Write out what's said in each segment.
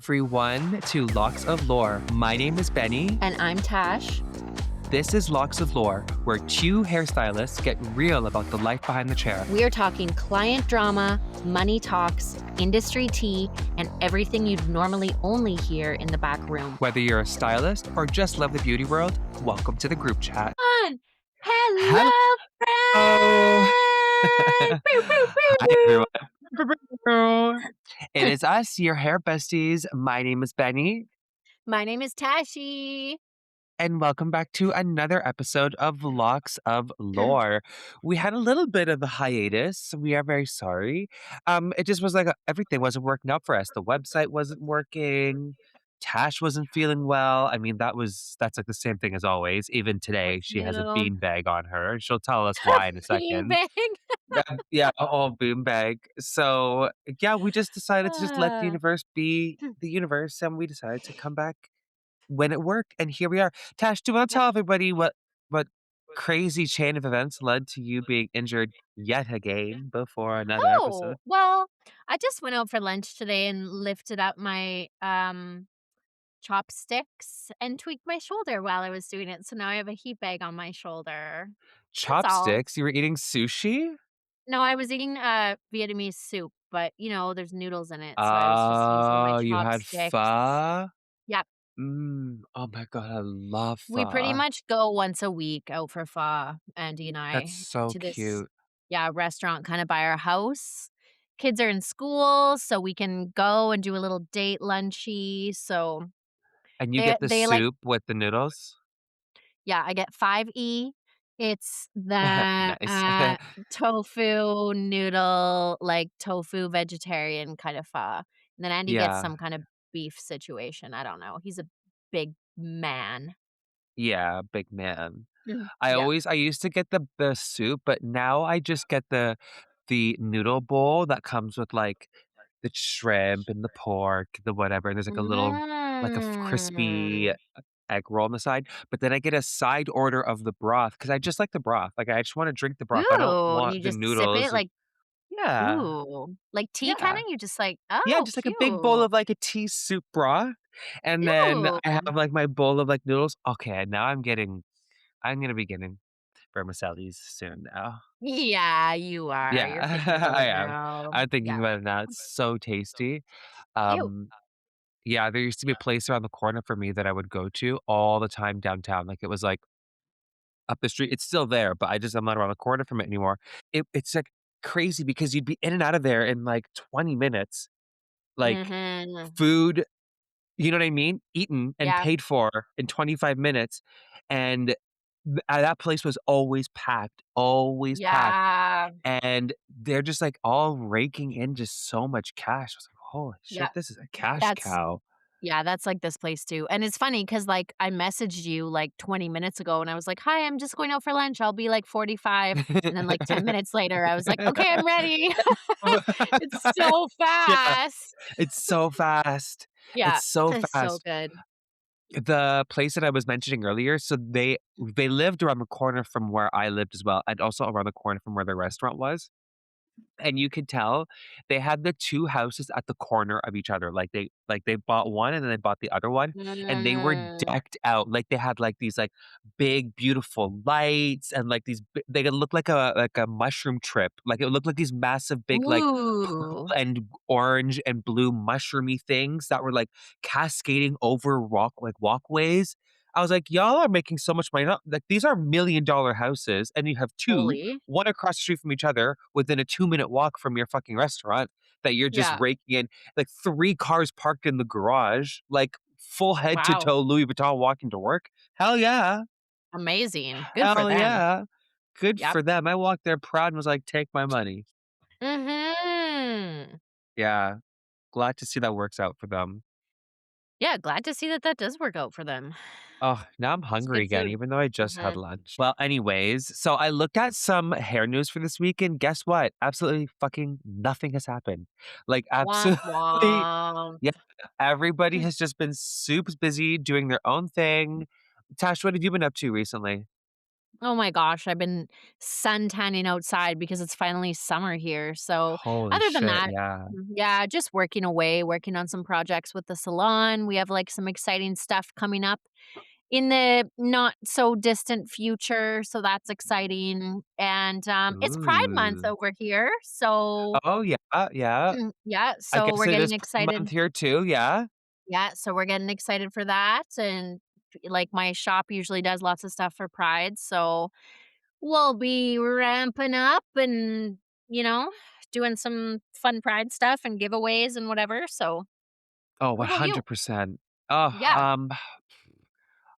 Everyone to Locks of Lore. My name is Benny. And I'm Tash. This is Locks of Lore, where two hairstylists get real about the life behind the chair. We are talking client drama, money talks, industry tea, and everything you'd normally only hear in the back room. Whether you're a stylist or just love the beauty world, welcome to the group chat. Hello, Hello. friends! Pew, pew, Hi, pew. everyone. It is us, your hair besties. My name is Benny. My name is Tashi. And welcome back to another episode of Locks of Lore. We had a little bit of a hiatus. We are very sorry. It just was like everything wasn't working out for us. The website wasn't working. Tash wasn't feeling well. I mean, that's like the same thing as always. Even today, she has a You beanbag on her. She'll tell us why in a second. beanbag. Yeah, oh, beanbag. So yeah, we just decided to just let the Ah. universe be the universe, and we decided to come back when it worked, and here we are. Tash, do you want to Yep. tell everybody what crazy chain of events led to you being injured yet again before another episode? Well, I just went out for lunch today and lifted up my chopsticks and tweaked my shoulder while I was doing it. So now I have a heat bag on my shoulder. That's all. Chopsticks? You were eating sushi? No, I was eating Vietnamese soup, but there's noodles in it, so I was just using my Oh, you had chopsticks. pho? Yep. Oh my god, I love We pretty pho. much go once a week out for pho, Andy and That's I, so to this cute. restaurant kind of by our house. Kids are in school, so we can go and do a little date lunchy. So And you they get the they like soup with the noodles? yeah, I get 5E. It's the, Nice. tofu noodle, like, tofu vegetarian kind of pho, and then Andy gets Yeah. some kind of beef situation, I don't know, he's a big man. Yeah, big man. Yeah. I used to get the soup, but now I just get the noodle bowl that comes with, like, the shrimp and the pork, the whatever, and there's, like, a little like, a crispy Mm. egg roll on the side, but then I get a side order of the broth because I just like the broth, like, I just wanna drink the broth, I don't Ooh, and you want the just sip noodles it and like yeah, ooh, like tea kinda? yeah. You just like, Yeah, "Oh, just like a big bowl cute." of, like, a tea soup broth, and then Ooh. I have, like, my bowl of, like, noodles. Okay, now I'm gonna be getting vermicellis soon now. Yeah, you are, Yeah, you're thinking about I it am. now. I'm thinking Yeah. about it now, it's so tasty. Ew. Um, yeah, there used to be a place around the corner for me that I would go to all the time downtown, like, it was, like, up the street. It's still there, but I'm not around the corner from it anymore. It's, like, crazy because you'd be in and out of there in, like, 20 minutes, like, Mhm. food, you know what I mean? Eaten and Yeah. paid for in 25 minutes, and that place was always packed. Yeah. And they're just, like, all raking in just so much cash. I was like, "Holy Yeah. shit, this is a cash That's cow." yeah, that's like this place too, and it's funny because like, I messaged you, like, 20 minutes ago, and I was like, "Hi, I'm just going out for lunch, I'll be, like, 45," and then, like, 10 minutes later, I was like, "Okay, I'm ready." It's so Yeah, fast. it's so fast. Yeah, It's so it's so fast. good. The place that I was mentioning earlier, so they lived around the corner from where I lived as well, and also around the corner from where the restaurant was. And you could tell they had the 2 houses at the corner of each other, like they bought one and then they bought the other one, and they were Mm. decked out, like, they had, like, these, like, big, beautiful lights and, like, these bi they look like a mushroom trip, like, it looked like these massive, big, like, purple Ooh. and orange and blue mushroomy things that were, like, cascading over walkways. I was like, "Y'all are making so much money." Not like, these are $1,000,000 houses, and you have 2, Fully. one across the street from each other within a 2-minute walk from your fucking restaurant that you're just Yeah. raking in, like, 3 cars parked in the garage, like, full head to Wow. toe Louis Vuitton walking to work. Hell yeah. Amazing. Good for Hell them. yeah. Good Yep. for them. I walked there proud and was like, "Take my money." Mhm. Yeah. Glad to see that works out for them. Yeah, glad to see that that does work out for them. Oh, now I'm It's hungry good again, food. even though I just had Mhm. lunch. Well, anyways, so I looked at some hair news for this week, and guess what? Absolutely fucking nothing has happened. Like, Womp absolutely womp. yeah, everybody has just been super busy doing their own thing. Tash, what have you been up to recently? Oh my gosh, I've been sun tanning outside because it's finally summer here, so, Holy other than shit, that, yeah. yeah, just working away, working on some projects with the salon. We have, like, some exciting stuff coming up in the not so distant future, so that's exciting, and, it's Pride Month Ooh. over here, so Oh, yeah, yeah. yeah, I so guess we're it getting is Pride excited. month here too, yeah? Yeah, so we're getting excited for that, and, like, my shop usually does lots of stuff for Pride, so we'll be ramping up and, you know, doing some fun Pride stuff and giveaways and whatever, so Oh, what about you? 100%. Oh, Yeah,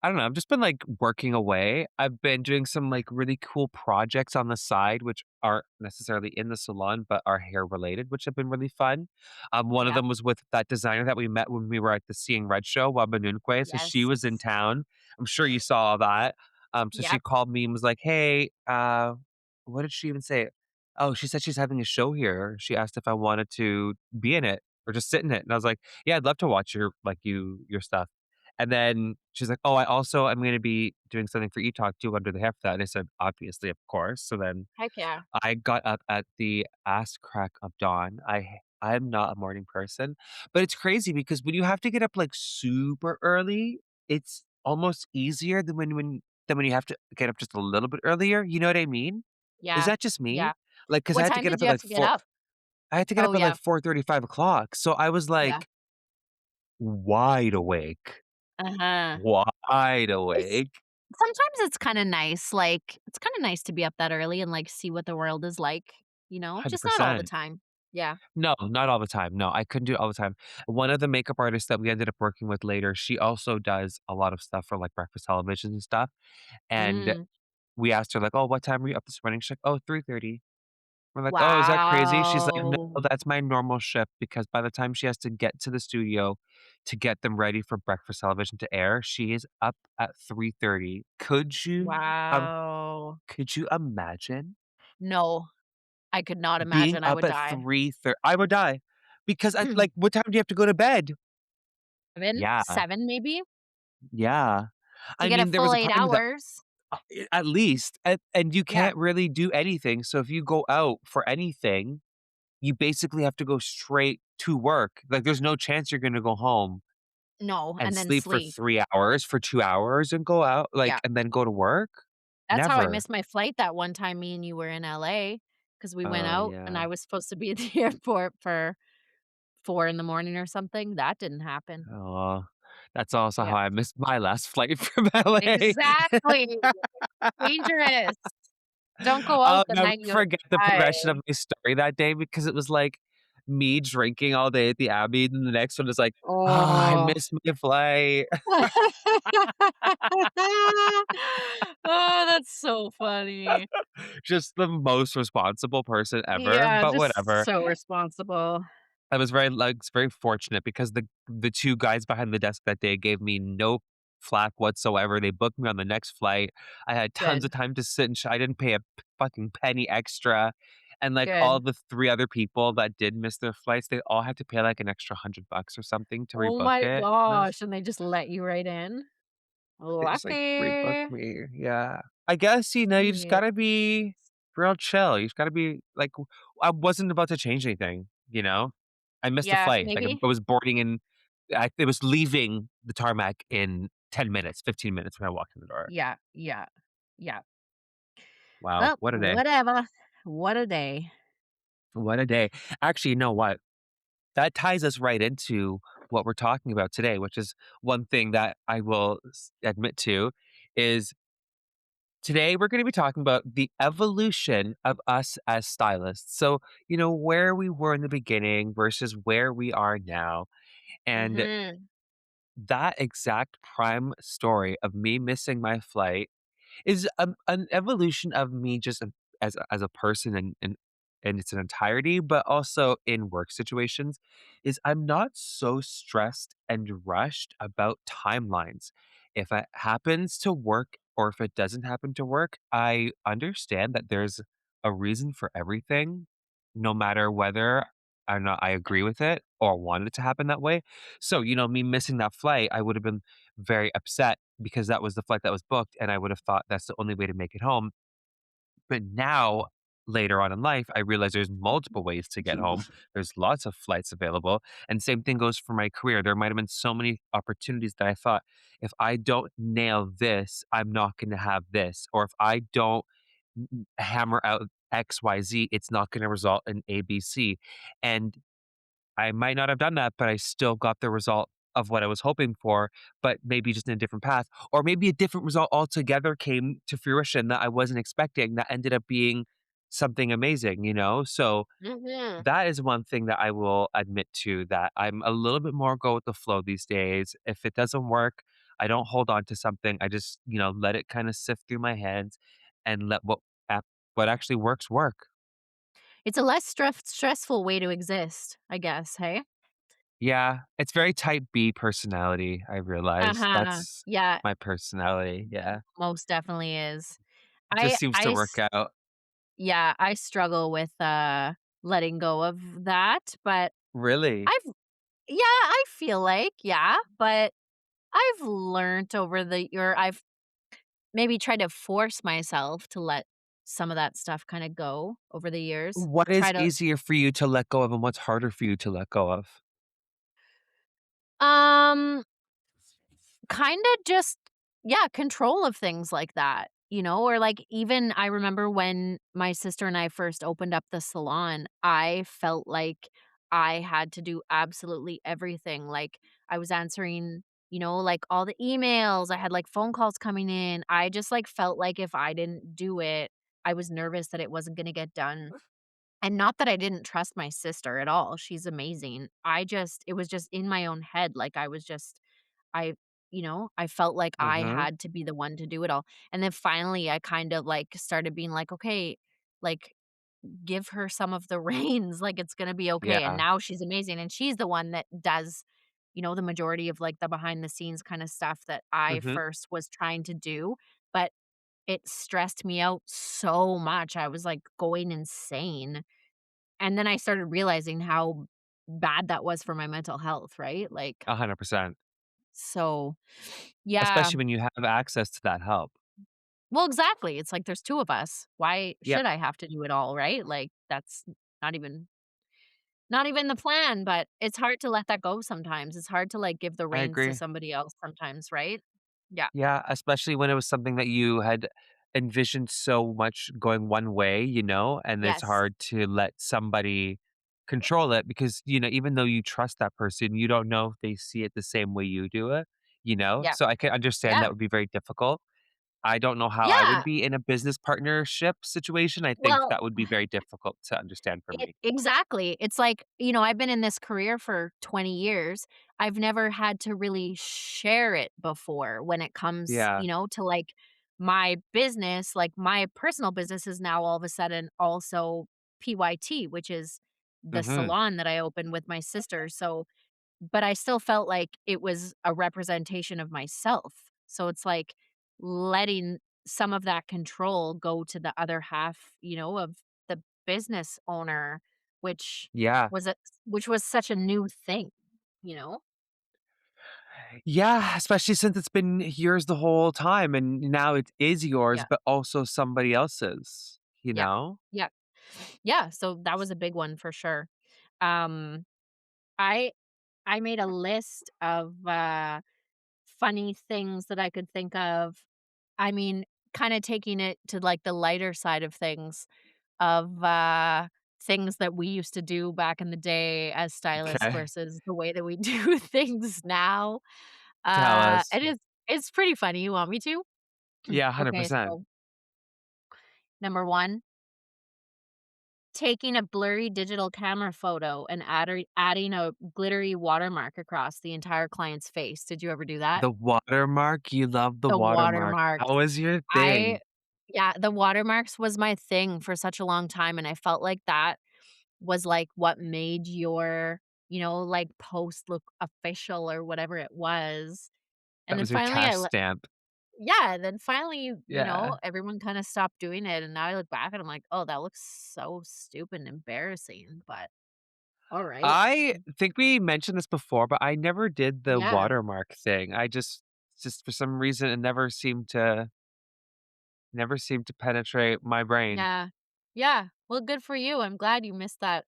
I don't know, I've just been, like, working away. I've been doing some, like, really cool projects on the side, which aren't necessarily in the salon, but are hair related, which have been really fun. One of yeah, them was with that designer that we met when we were at the Seeing Red show, Wabanunque, so she yes. was in town. I'm sure you saw all that. So she Yep, called me and was like, "Hey," what did she even say? Oh, she said she's having a show here. She asked if I wanted to be in it or just sit in it, and I was like, "Yeah, I'd love to watch your stuff." And then she's like, "Oh, I also am gonna be doing something for eTalk too under the hair for that." And I said, "Obviously, of course." So then heck yeah. I got up at the ass crack of dawn. I'm not a morning person, but it's crazy because when you have to get up, like, super early, it's almost easier than when you have to get up just a little bit earlier, you know what I mean? Is Yeah, that just me? yeah. Like, because What time did you have to get up? I had to get Oh, up at, like, yeah, 4:30, 5 o'clock, so I was, yeah. like, wide awake, Uh-huh. wide It's awake. sometimes it's kinda nice, like, it's kinda nice to be up that early and, like, see what the world is like, just not all the 100%. time. Yeah. No, not all the time. No, I couldn't do it all the time. One of the makeup artists that we ended up working with later, she also does a lot of stuff for, like, breakfast television and stuff, and Mm. we asked her, like, "Oh, what time were you up this morning?" She's like, "Oh, 3:30." We're like, "Oh, is that crazy?" She's like, "No, Wow. that's my normal shift," because by the time she has to get to the studio to get them ready for breakfast television to air, she is up at 3:30. Wow. Could you imagine? No, I could not Being imagine, I up would at die. 3:30? I would die. Because I like, what time do you have to go to bed? 7? Yeah, 7 maybe? yeah. You I get a mean, there full was a 8 part of me that hours. at least, and you Yeah. can't really do anything, so if you go out for anything, you basically have to go straight to work. Like, there's no chance you're gonna go home No, and and then sleep for sleep. 3 hours, for 2 hours and go out, Yeah. like, and then go to work? That's how I Never. missed my flight that one time me and you were in LA because we went Oh, out and yeah. I was supposed to be at the airport for 4 in the morning or something. That didn't happen. Oh, that's also how Yeah. I missed my last flight from LA. Exactly. Dangerous. Don't go I'll out the never night you forget the arrive. progression of my story that day because it was, like, me drinking all day at the Abbey, and then the next one is like, "Ah, I Oh. missed my flight." Oh, that's so funny. Just the most responsible person ever, Yeah, but just whatever. so responsible. I was very fortunate because the 2 guys behind the desk that day gave me no flack whatsoever. They booked me on the next flight. I had tons of Good, time to sit and I didn't pay a fucking penny extra. And, like, all good. the 3 other people that did miss their flights, they all had to pay, like, an extra $100 or something to Oh rebook my it. And I was gosh, and they just let you right in? they just, like, rebooked Lucky. me. Yeah. I guess, you just Yeah. gotta be real chill. You just gotta be like, I wasn't about to change anything, you know? I missed the Yeah, flight. Like, maybe. I was boarding in it was leaving the tarmac in 10 minutes, 15 minutes when I walked in the door. Yeah, yeah, yeah. Wow, Well, what a day. whatever. What a day. What a day. Actually, you know what? That ties us right into what we're talking about today, which is one thing that I will admit to is today, we're going to be talking about the evolution of us as stylists. So, where we were in the beginning versus where we are now. And Mhm. that exact prime story of me missing my flight is an evolution of me just as a person in its entirety, but also in work situations, is I'm not so stressed and rushed about timelines. If it happens to work or if it doesn't happen to work, I understand that there's a reason for everything, no matter whether or not I agree with it or want it to happen that way. So, me missing that flight, I would have been very upset because that was the flight that was booked, and I would have thought that's the only way to make it home. But now, later on in life, I realize there's multiple ways to get home. There's lots of flights available. And same thing goes for my career. There might have been so many opportunities that I thought, if I don't nail this, I'm not going to have this. Or if I don't hammer out XYZ, it's not going to result in ABC. And I might not have done that, but I still got the result of what I was hoping for, but maybe just in a different path. Or maybe a different result altogether came to fruition that I wasn't expecting that ended up being something amazing, you know? So Mhm. that is one thing that I will admit to, that I'm a little bit more go with the flow these days. If it doesn't work, I don't hold on to something. I just, let it kind of sift through my hands and let what actually works work. It's a less stressful way to exist, I guess, hey? Yeah, it's very type B personality, I realize. Uh-huh. That's Yeah, my personality, yeah. most definitely is. It just I seems I to work s out. yeah, I struggle with, letting go of that, but Really? I've yeah, I feel like, yeah, but I've learned over the year I've maybe tried to force myself to let some of that stuff kinda go over the years. What Try is to easier for you to let go of and what's harder for you to let go of? um Kinda just yeah, control of things like that, or, like, even I remember when my sister and I first opened up the salon, I felt like I had to do absolutely everything, like, I was answering, like, all the emails, I had, like, phone calls coming in, I just, like, felt like if I didn't do it, I was nervous that it wasn't gonna get done. And not that I didn't trust my sister at all, she's amazing. It was just in my own head, like, I was just I I felt like I Mhm. had to be the one to do it all. And then finally, I kind of, like, started being like, "Okay, like, give her some of the reins, like, it's gonna be okay." And Yeah. now she's amazing, and she's the one that does, the majority of, like, the behind the scenes kinda stuff that I Mhm. first was trying to do, but it stressed me out so much, I was, like, going insane. And then I started realizing how bad that was for my mental health, right? Like, 100%. so yeah. Especially when you have access to that help. Well, exactly. It's like there's 2 of us. Why Yep. should I have to do it all, right? Like, that's not even not even the plan, but it's hard to let that go sometimes. It's hard to, like, give the I reins to agree. somebody else sometimes, right? Yeah. Yeah, especially when it was something that you had envisioned so much going one way, and it's Yes. hard to let somebody control it because, even though you trust that person, you don't know if they see it the same way you do it? Yeah. So I can understand that Yeah. would be very difficult. I don't know how I would Yeah. be in a business partnership situation. I think Well, that would be very difficult to understand for me. exactly. It's like, I've been in this career for 20 years. I've never had to really share it before when it comes, Yeah. to, like, my business, like, my personal business is now all of a sudden also PYT, which is the Mhm. salon that I opened with my sister. So, but I still felt like it was a representation of myself. So it's like letting some of that control go to the other half, of the business owner, which Yeah. was a which was such a new thing, you know? Yeah, especially since it's been yours the whole time and now it is yours, Yeah. but also somebody else's, you Yeah. know? Yeah. Yeah, so that was a big one for sure. Um, I I made a list of, funny things that I could think of. I mean, kinda taking it to, like, the lighter side of things, of, things that we used to do back in the day as stylists Okay. versus the way that we do things now. Tell us. It's pretty funny. You want me to? Yeah, Okay, 100%. so number 1, taking a blurry digital camera photo and adding a glittery watermark across the entire client's face. Did you ever do that? The watermark, you love the The watermark. watermarks. How was your I thing? Yeah, the watermarks was my thing for such a long time, and I felt like that was, like, what made your, like, post look official or whatever it was. And That then was your finally cash stamp. yeah, then finally, Yeah. everyone kinda stopped doing it, and now I look back and I'm like, "Oh, that looks so stupid and embarrassing," but alright. I think we mentioned this before, but I never did the Yeah, watermark thing. I just Just for some reason, it never seemed to penetrate my brain. Yeah. Yeah. Well, good for you. I'm glad you missed that.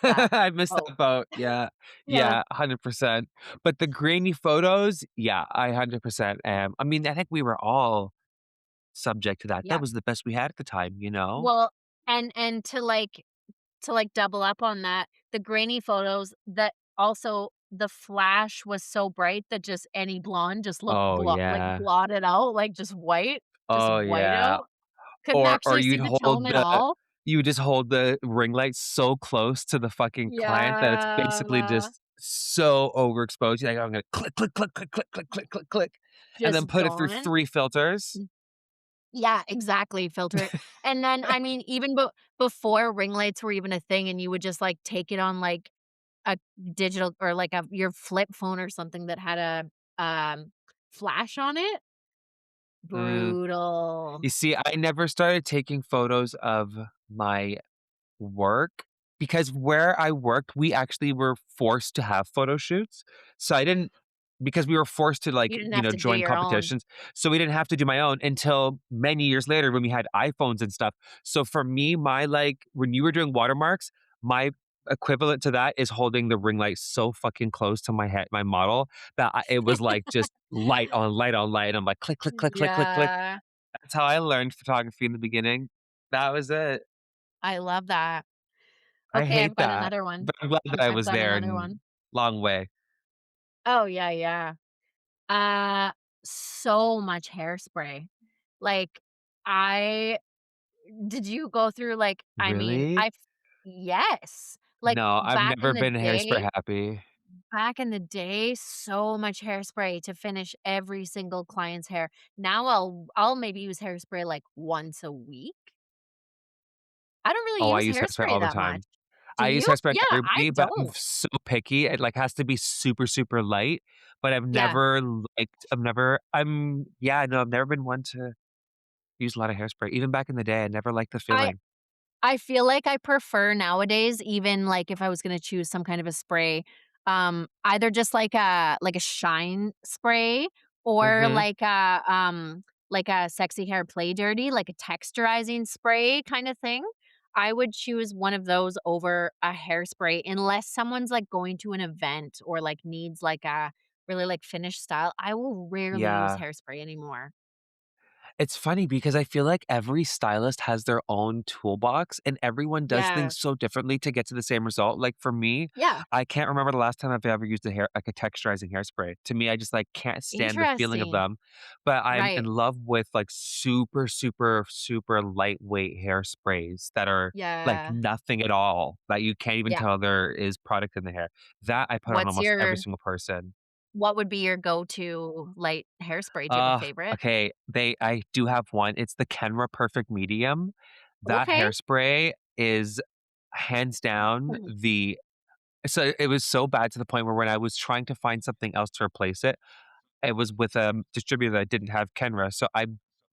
I missed Oh, that boat. Yeah. yeah. Yeah, 100%. But the grainy photos, yeah, I 100% am. I mean, I think we were all subject to that. That Yeah. was the best we had at the time, you know? Well, and to, like, double up on that, the grainy photos that also the flash was so bright that just any blonde just looked Oh, like, yeah. blotted out, like, just Oh, white yeah. out. Couldn't Or actually see you'd the tone hold at the all. you would just hold the ring light so close to the fucking client that it's basically Yeah. just so overexposed. You're like, "I'm gonna click, click, click, click, click, click, click, click, click," and then Just put it through gone. 3 filters. Yeah, exactly, filter it, and then, I mean, even before ring lights were even a thing and you would just, like, take it on, like, a digital or, like, your flip phone or something that had flash on it, Mm. brutal. You see, I never started taking photos of my work because where I worked, we actually were forced to have photo shoots. So I didn't because we were forced to You like, didn't have to do join your own. competitions. So we didn't have to do my own until many years later when we had iPhones and stuff. So for me, my like when you were doing watermarks, my equivalent to that is holding the ring light so fucking close to my head, my model, that it was like just light on light on light. I'm like click, click, click, click, click, click. Yeah, That's how I learned photography in the beginning. That was it. I love that. I Okay, hate I've got that, another one. but I'm glad that I I've was got there another and one. long way. Oh, yeah, yeah. Uh, so much hairspray. Like, I did you go through, like I mean, Really? yes. Like, No, I've never been hairspray happy. so much hairspray to finish every single client's hair. Now I'll maybe use hairspray, like, once a week. I don't really Oh, I use use hairspray hairspray all the that much. time. Do I use you? hairspray on Yeah, I everybody, but I'm don't. so picky. It, like, has to be super, super light, but Yeah. I've never been one to use a lot of hairspray. Even back in the day, I never liked the I feeling. I feel like I prefer nowadays, even, like, if I was gonna choose some kind of a spray, either just like a shine spray or Mhm. like a sexy hair play dirty, like a texturizing spray kinda thing. I would choose one of those over a hairspray unless someone's, like, going to an event or, like, needs, like, a really, like, finished style. I will rarely use Yeah. hairspray anymore. It's funny because I feel like every stylist has their own toolbox and everyone does things Yes. so differently to get to the same result. Like for me, Yeah. I can't remember the last time I've ever used like a texturizing hairspray. To me, I just like can't stand the feeling of Interesting. them. But I'm in Right. love with like super, super, super lightweight hairsprays that are like Yeah. nothing at all, that you can't even Yeah. tell there is product in the hair. That I put on What's almost every your single person. what would be your go-to light hairspray? Do you have a favorite? Okay, I do have one. It's the Kenra Perfect Medium. That Okay. hairspray is hands down Mhm. it was so bad to the point where when I was trying to find something else to replace it, it was with a distributor that didn't have Kenra, so I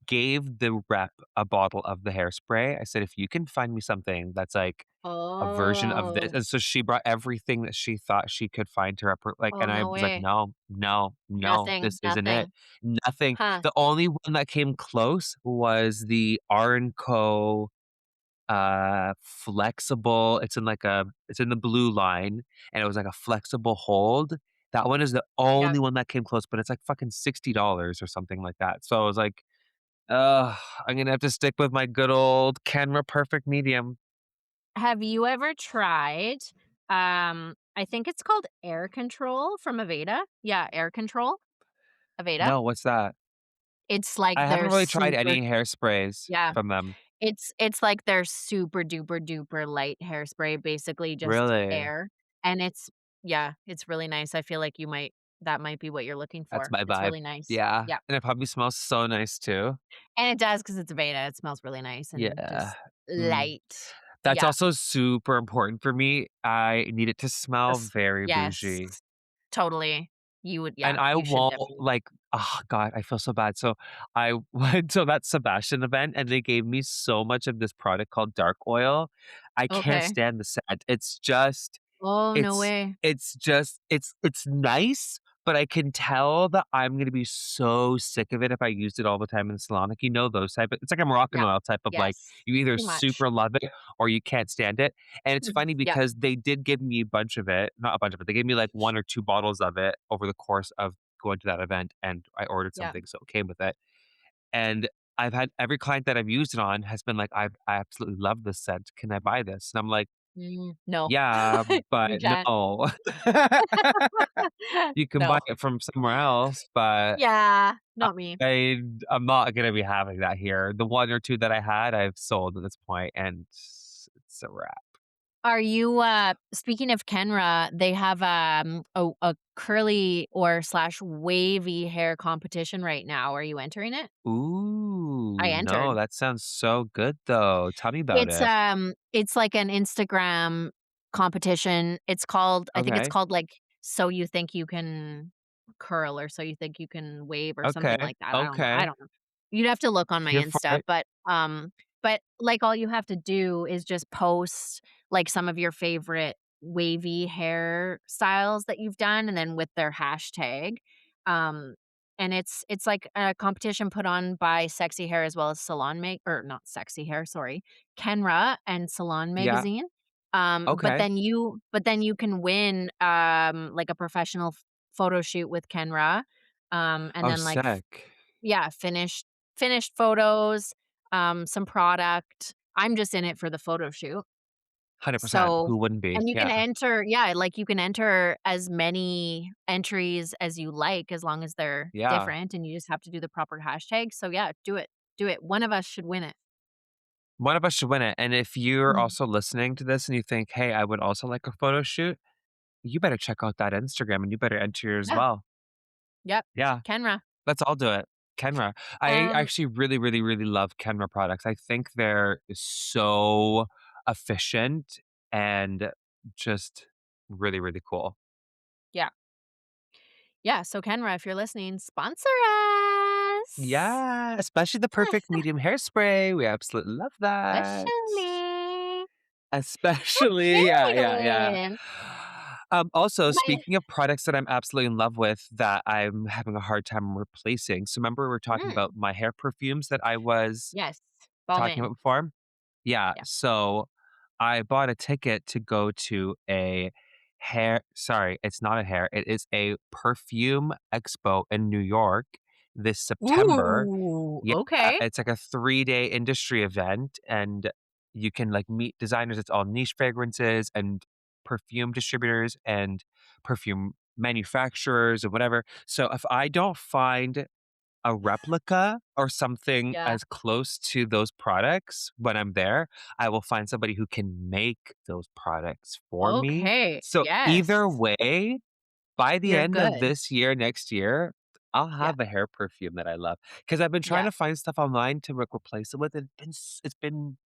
gave the rep a bottle of the hairspray. I said, "If you can find me something that's like a version of this," Oh. and so she brought everything that she thought she could find to Oh, and I no was like, way. "No, no, no, Nothing, this isn't it." nothing. Nothing. Huh. The only one that came close was the R& and Co flexible it's in the blue line, and it was like a flexible hold. That one is the Yeah. only one that came close, but it's like fucking $60 or something like that. So I was like, "Ugh, I'm gonna have to stick with my good old Kenra Perfect Medium." Have you ever tried, I think it's called Air Control from Aveda? Yeah, Air Control, Aveda. No, what's that? It's like I haven't their really tried super any hairsprays yeah. from them. It's like their super duper duper light hairspray, basically just Really? air, and it's yeah, it's really nice. I feel like that might be what you're looking That's for. my It's vibe. really nice. Yeah, Yeah, and it probably smells so nice too. and it does because it's Aveda. It smells really nice and Yeah. just Mm. light. That's Yeah. also super important for me. I need it to smell This very yes, bougie. totally. And Yeah, I you should won't definitely like oh god, I feel so bad. So, I went to that Sebastian event, and they gave me so much of this product called Dark Oil. I can't okay. stand the scent. It's just Oh, no way. it's nice, but I can tell that I'm gonna be so sick of it if I used it all the time in the salon. Like, those type of it's like a Moroccan Yep. oil type of, like, Yes. you either Too much. super love it or you can't stand it, and it's Mhm. funny Yep. because they did give me a bunch of it not a bunch of it, they gave me, like, 1 or 2 bottles of it over the course of going to that event, and I ordered Yep. something, so it came with it, and I've had every client that I've used it on has been like, I absolutely love this scent. Can I buy this?" And I'm like, No. "Yeah, You but can't. no." You can buy No. it from somewhere else, but Yeah, not me. I'm not gonna be having that here. The 1 or 2 that I had, I've sold at this point, and it's a wrap. Are you, speaking of Kenra, they have, a curly or slash wavy hair competition right now. Are you entering it? I Ooh, no, entered. that sounds so good, though. Tell me about it. It's like an Instagram competition. I think it's Okay, called, like, "So You Think You Can Curl" or "So You Think You Can Wave" or something okay, like that. I okay. don't know. You'd have to look on my Here for Insta, it. but, like, all you have to do is just post, like, some of your favorite wavy hair styles that you've done, and then with their hashtag, um, and it's like a competition put on by Sexy Hair as well as Salon Make or not Sexy Hair, sorry, Kenra and Salon Yeah, Magazine. okay. But then you can win, like a professional photo shoot with Kenra, and Oh, then like sick. yeah, finished photos, some product. I'm just in it for the photo shoot. 100%. So Who wouldn't be? and you can Yeah, enter yeah, like, you can enter as many entries as you like as long as they're yeah. different, and you just have to do the proper hashtag, so yeah, do it. Do it. One of us should win it. One of us should win it, and if you're Mhm. also listening to this and you think, "Hey, I would also like a photo shoot," you better check out that Instagram and you better enter yours as Yeah. well. Yep. Yeah, Kenra. let's all do it. Kenra. I Um, actually really, really, really love Kenra products. I think they're so efficient and just really, really cool. yeah. Yeah, so Kenra, if you're listening, sponsor us. Yeah, especially the perfect medium hairspray. We absolutely love that. Especially. Especially, Okay, yeah. then. Also, My speaking of products that I'm absolutely in love with that I'm having a hard time replacing. So remember we were talking about mm, my hair perfumes that I was yes, talking Balmain. about before? Yeah, Yeah. so I bought a ticket to go to a it's not a hair, it is a perfume expo in New York this September. Ooh, Yeah, okay. it's like a 3-day industry event, and you can, like, meet designers. It's all niche fragrances and perfume distributors and perfume manufacturers and whatever. So if I don't find a replica or something Yeah. as close to those products when I'm there, I will find somebody who can make those products for me. Okay, So either yes. way, by the You're end of good. this year, next year, I'll Yeah, have a hair perfume that I love because I've been trying yeah, to find stuff online to replace it with. It's been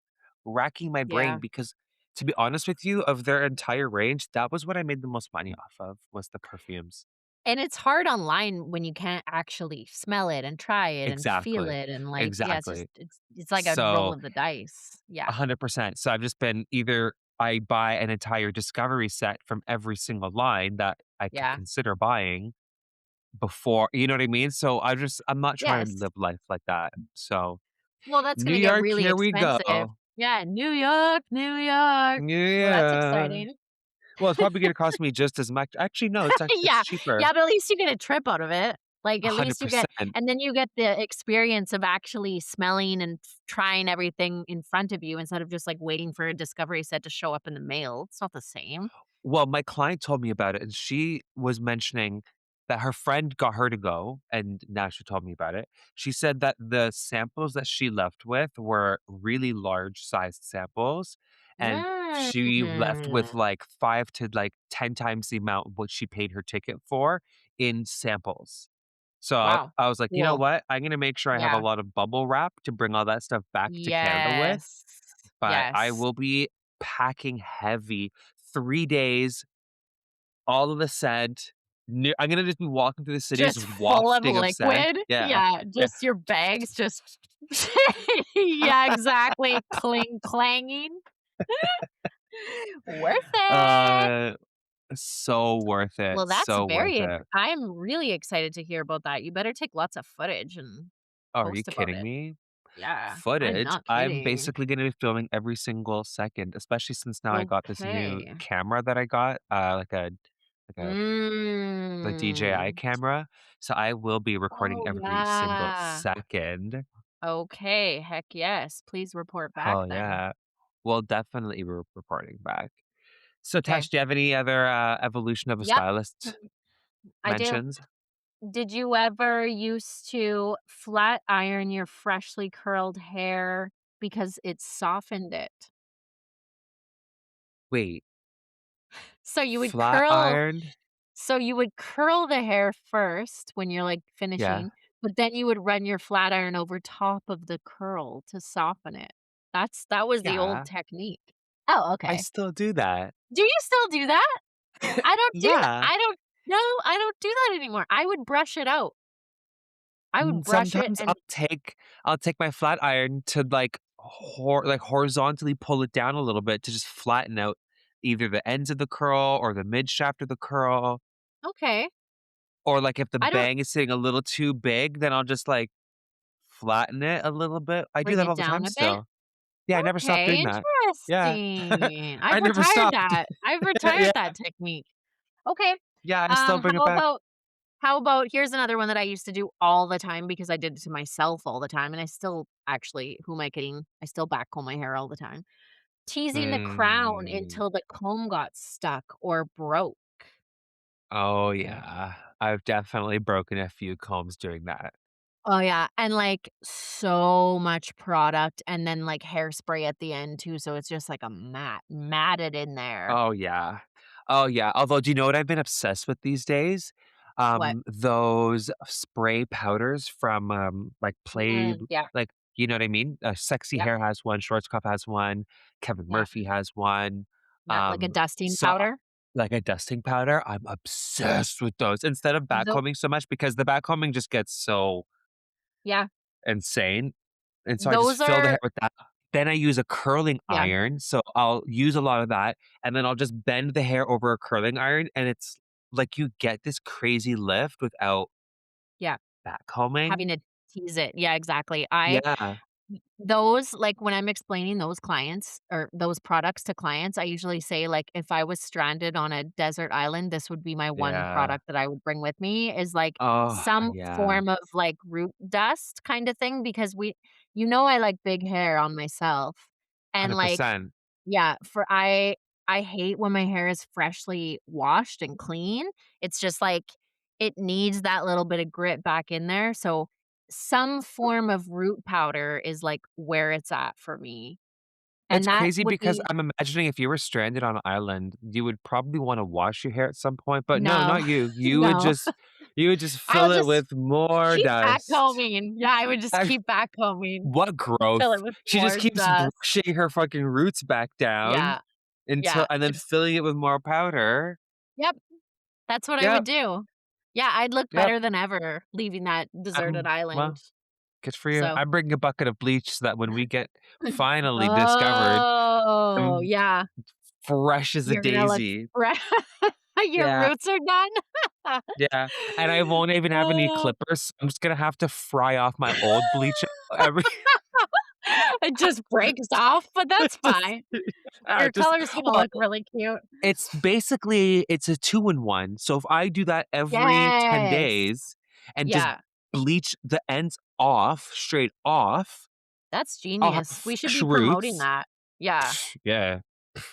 racking my brain yeah. because, to be honest with you, of their entire range, that was what I made the most money off of was the perfumes. And it's hard online when you can't actually smell it and try it and feel Exactly, it and, like, yeah, exactly. it's like a roll So of the dice. Yeah, 100%. So I've just been either I buy an entire discovery set from every single line that I could yeah. consider buying before, you know what I mean? So I'm not trying to Yes. live life like that. So Well, that's New gonna get York, really here we go. expensive. Yeah, New York, New York. Well, that's Yeah. exciting. Well, it's probably gonna cost me just as much. Actually, no, it's Yeah, cheaper. yeah, but at least you get a trip out of it. Like, at least you get 100%. and then you get the experience of actually smelling and trying everything in front of you instead of just, like, waiting for a discovery set to show up in the mail. It's not the same. Well, my client told me about it, and she was mentioning that her friend got her to go, and now she told me about it. She said that the samples that she left with were really large sized samples, and she left with Mm. like 5 to like 10 times the amount of what she paid her ticket for in samples. So Wow. I was like, "You know Cool. what? I'm gonna make sure I have a Yeah. lot of bubble wrap to bring all that stuff back to Canada with." Yes. But I Yes. will be packing heavy 3 days, all of the scent. I'm gonna just be walking through the city just Just full of wafting of scent. liquid? Yeah, Yeah, yeah. just your bags just Yeah, exactly. Cling clanging. Worth it. Uh, So worth it, Well, that's so worth very ex it. I'm really excited to hear about that. You better take lots of footage and Oh, are you post about kidding it. me? Yeah, I'm Footage, not I'm kidding. basically gonna be filming every single second, especially since now I got this new Okay. camera that I got, like a the DJI Mm. camera, so I will be recording Oh, every single yeah. second. Okay, heck yes. Please report back Hell then. yeah. We'll definitely be reporting back. So, Okay. Tash, do you have any other, Evolution of a Yep, Stylist I do. mentions? Did you ever used to flat iron your freshly curled hair because it softened it? Wait, So you would flat curl ironed? So you would curl the hair first when you're, like, Yeah. finishing, but then you would run your flat iron over top of the curl to soften it. That was the old Yeah, technique. Oh, I okay. still do that. Do you still do that? Yeah. I don't no, I don't do that anymore. I would brush it out. I would brush it Sometimes and I'll take my flat iron to, like, horizontally pull it down a little bit to just flatten out either the ends of the curl or the mid shaft of the curl, okay. or, like, if the I don't bang is sitting a little too big, then I'll just, like, flatten it a little bit. I do bring that it all the down time a bit. still. Yeah, I never stopped Okay, doing that. Yeah. interesting. I've I never retired stopped. that. I've Yeah. retired that technique. Okay. Yeah, I still bring it How back. about here's another one that I used to do all the time because I did it to myself all the time, and I still actually, who am I kidding? I still back comb my hair all the time. Teasing the crown Mm. until the comb got stuck or broke. Oh, yeah. I've definitely broken a few combs doing that. Oh, yeah, and, like, so much product and then, like, hairspray at the end too, so it's just like a matted in there. Oh, yeah. Oh, yeah. Although, do you know what I've been obsessed with these days? What? Those spray powders from, Yeah, like, you know what I mean? Sexy yep, Hair has one, Schwarzkopf has one, Kevin yeah, Murphy has one. yeah, like a dusting So powder. like a dusting powder, I'm obsessed with those instead of Tho backcombing so much because the backcombing just gets so yeah, insane. And so I just those fill the are hair with that. Then I use a curling yeah, iron, so I'll use a lot of that, and then I'll just bend the hair over a curling iron, and it's like you get this crazy lift without yeah, backcombing. having to tease it. Yeah, exactly. I Yeah, Those like, when I'm explaining those clients or those products to clients, I usually say, like, if I was stranded on a desert island, this would be my one yeah. product that I would bring with me is, like, Oh, some yeah, form of, like, root dust kinda thing because I like big hair on myself, and, like, 100%. yeah, I hate when my hair is freshly washed and clean. It's just like it needs that little bit of grit back in there, so some form of root powder is, like, where it's at for me, It's and that crazy would because be I'm imagining if you were stranded on an island, you would probably wanna wash your hair at some point, but no, no, not you. no. You would just I would fill it just with more keep dust. backcombing. Yeah, I would just I keep backcombing, What fill growth? it with She just more keeps dust. brushing her fucking roots back down Yeah, until yeah, and then just filling it with more powder. yep, that's what I would Yep, do. Yeah, I'd look yep. better than ever leaving that deserted island, Well, good for you. so I'm bringing a bucket of bleach so that when we get finally discovered, Oh, I'm yeah, fresh as a you're gonna look daisy. fresh. Your Yeah, roots are done? yeah, and I won't even have any Oh. clippers. I'm just gonna have to fry off my old bleach every It just breaks off, but that's just fine. yeah, Your just color's gonna well, look really cute. it's a two-in-one, so if I do that every 10 Yes. days and just Yeah, bleach the ends off, straight off, that's I'll have genius. We should fresh be promoting roots. that. Yeah. Yeah,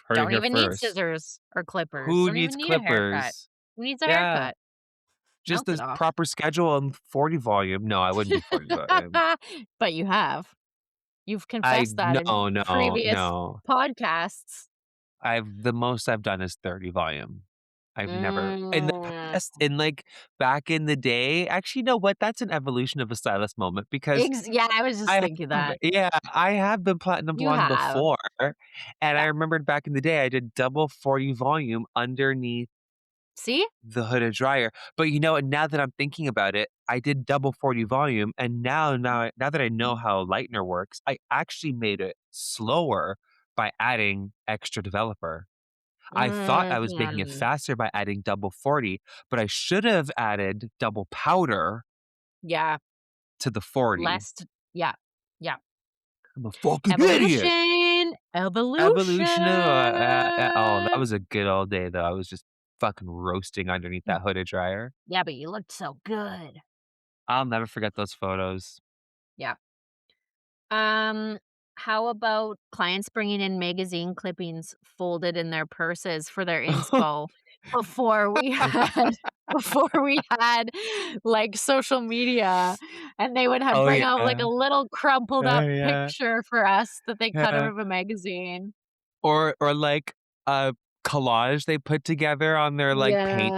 heard it Don't here even need first. scissors or clippers. Who Don't needs even need a haircut. clippers? Who needs a Yeah, haircut? just Melt it the off. proper schedule and 40 volume. No, I wouldn't do 40 volume. But you have. You've I confessed that in no, no, previous no. podcasts. The most I've done is 30 volume. I've never in the Mm. past, back in the day actually, you know what? That's an evolution of a stylist moment because Yeah, I was just I thinking have that. yeah, I have been platinum You blonde have. before, and I Yeah. remembered back in the day, I did double 40 volume underneath See? the hooded dryer, but you know what? Now that I'm thinking about it, I did double 40 volume, and now that I know how lightener works, I actually made it slower by adding extra developer. I thought I was making it Mhm. faster by adding double 40, but I should have added double powder Yeah, to the 40. less t yeah, yeah. I'm a fucking idiot. Evolution, Evolution of oh, that evolution. was a good old day, though. I was just fucking roasting underneath Mm, that hooded dryer. yeah, but you looked so good. I'll never forget those photos. Yeah. Um, how about clients bringing in magazine clippings folded in their purses for their inspo before we had like, social media, and they would have Oh, bring out, like, yeah. a little crumpled Oh, up yeah. picture for us that they cut out Yeah. of a magazine. Or, like, a collage they put together on their, like, paint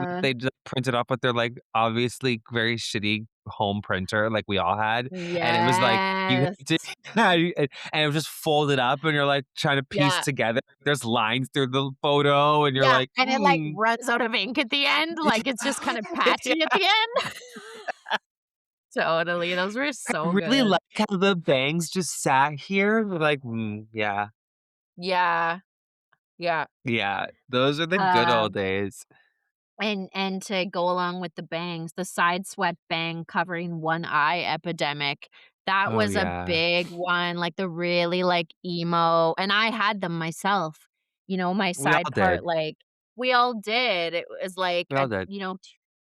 that Yeah. they just printed off with their, like, obviously very shitty home printer like we all had, and it was like, you Yes. had to and it was just folded up, and you're, like, trying to piece Yeah. together there's lines through the photo, and you're Yeah, like, and it, like, "Mm." runs out of ink at the end, like, it's just kinda patchy at Yeah. the end. Totally, those were I so really good. like how the bangs just sat here, like, yeah. Yeah, yeah. Yeah, those are the good old Um, days. and to go along with the bangs, the side swept bang covering one eye epidemic, that Oh, was a yeah. big one, like, the really, like, emo and I had them myself, my We side all part, did. like we all did, it was like We a, all did.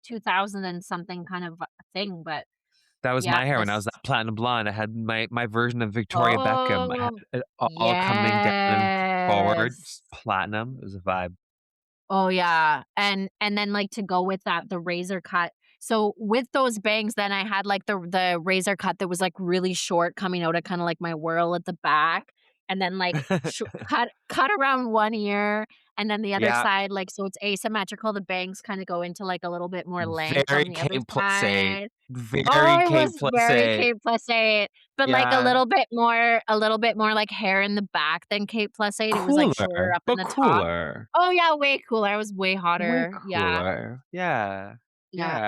2000 and something kind of thing, but That was yeah, my hair when I was this that platinum blonde. I had my version of Victoria Beckham. I had Oh, it all coming down and forward, yes. just platinum. It was a vibe. Oh, yeah, and then, like, to go with that, the razor cut. So, with those bangs, then I had, like, the razor cut that was, like, really short coming out of kinda, like, my whirl at the back, and then, like, cut around one ear, and then the other Yeah, side, like, so it's asymmetrical, the bangs kinda go into, like, a little bit more length very on the other K plus 8. side. Oh, Very it K was plus very 8. K+8, but, like, Yeah. a little bit more, like, hair in the back than K+8, it was, like, shorter Cooler, up in but the top. cooler. Oh, yeah, way cooler, I was way Way hotter, yeah, cooler. Yeah. yeah.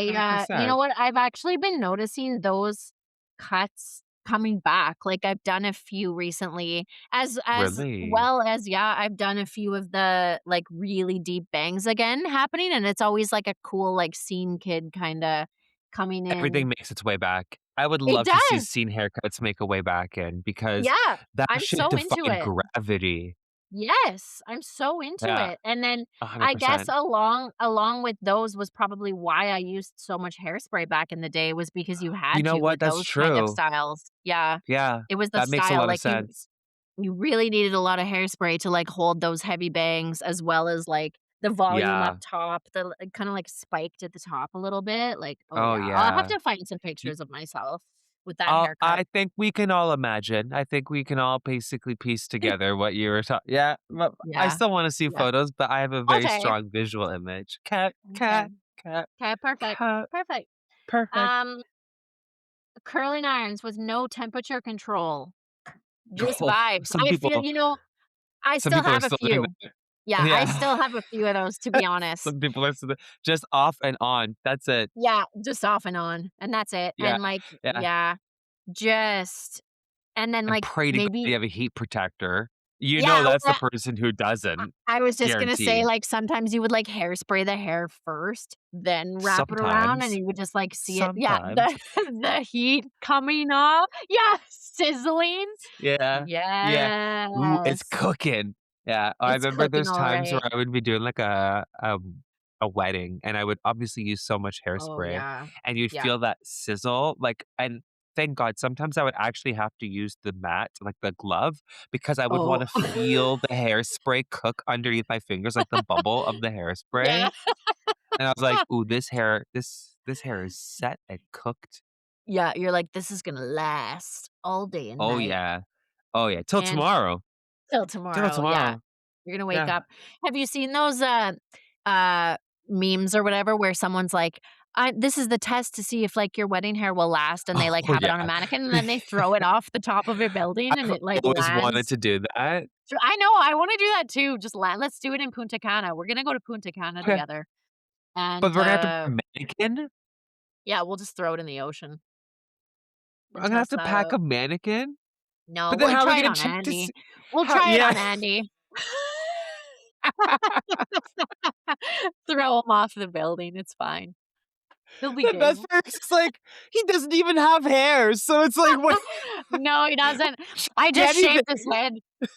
Yeah. You know 100%. what, I've actually been noticing those cuts coming back, like, I've done a few recently, as Really? well as yeah, I've done a few of the, like, really deep bangs again happening, and it's always, like, a cool, like, scene kid kinda coming in. Everything makes its way back. I would It love to see does! scene haircuts make a way back in because Yeah, that I'm shit so into defied it. gravity. Yes, I'm so into Yeah, it, and then I guess 100%. along with those was probably why I used so much hairspray back in the day was because you You had know to what? with That's those kind of true. styles. Yeah, Yeah, it was the that makes a style, lot of like, sense. you really needed a lot of hairspray to, like, hold those heavy bangs as well as, like, the volume up Yeah. top, kinda, like, spiked at the top a little bit, like, oh, Oh, yeah, I'll have yeah. to find some Y pictures of myself with that haircut. I think we can all imagine. I think we can all basically piece together what you were talking. Yeah, but I Yeah, still wanna see yeah. photos, but I have a very Okay, strong visual image. Cat, okay. cat, cat, 'Kay, perfect, cat. perfect. Perfect. Um, curling irons with no temperature control. Just Oh, vibes. I feel I some still people are have a still doing few. that. Yeah, I Yeah. still have a few of those, to be honest. Some people are still just off and on. That's it. Yeah, just off and on, and that's it, Yeah, and, like yeah. yeah, just and then, And like, pray to God you maybe have a heat protector. You know yeah, that's the well, person who doesn't, I was just gonna say, guaranteed. like, sometimes you would, like, hairspray the hair first, then wrap it around, and Sometimes. you would just, like, see it yeah, Sometimes. the the heat coming off. Yeah, sizzling. Yeah. Yeah. Ooh, it's Yes. cooking. Yeah, I It's remember cooking there's times where alright. I would be doing, like, a wedding, and I would obviously use so much Oh, hairspray, yeah. and you'd Yeah. feel that sizzle, like and thank God, sometimes I would actually have to use the mat, like the glove, because I would Oh. wanna feel the hairspray cook underneath my fingers, like the bubble of the hairspray, Yeah. and I was like, "Ooh, this hair is set and cooked." Yeah, you're like, "This is gonna last all day and Oh, night, yeah. Oh, yeah, till and tomorrow. till Till tomorrow." Yeah. tomorrow. You're gonna wake Yeah. up have you seen those, uh, memes or whatever where someone's like, this is the test to see if, like, your wedding hair will last," and they, like, Oh, have it yeah. on a mannequin, and then they throw it off the top of a building, and I've it, like, always wanted lands to do that. I know, I wanna do that too, just let's do it in Punta Cana. We're gonna go to Punta Cana Okay, together, but and, we're gonna have to bring a mannequin? yeah, we'll just throw it in the ocean I'm and gonna have test to that pack out. a mannequin? No, But then we'll how are we try it gonna on check to Andy. see We'll how try it yeah. on Andy. Throw him off the building, it's fine. He'll be The good. best part is it's like, he doesn't even have hair, so it's like, what No, he doesn't. I just anything. shaved his head.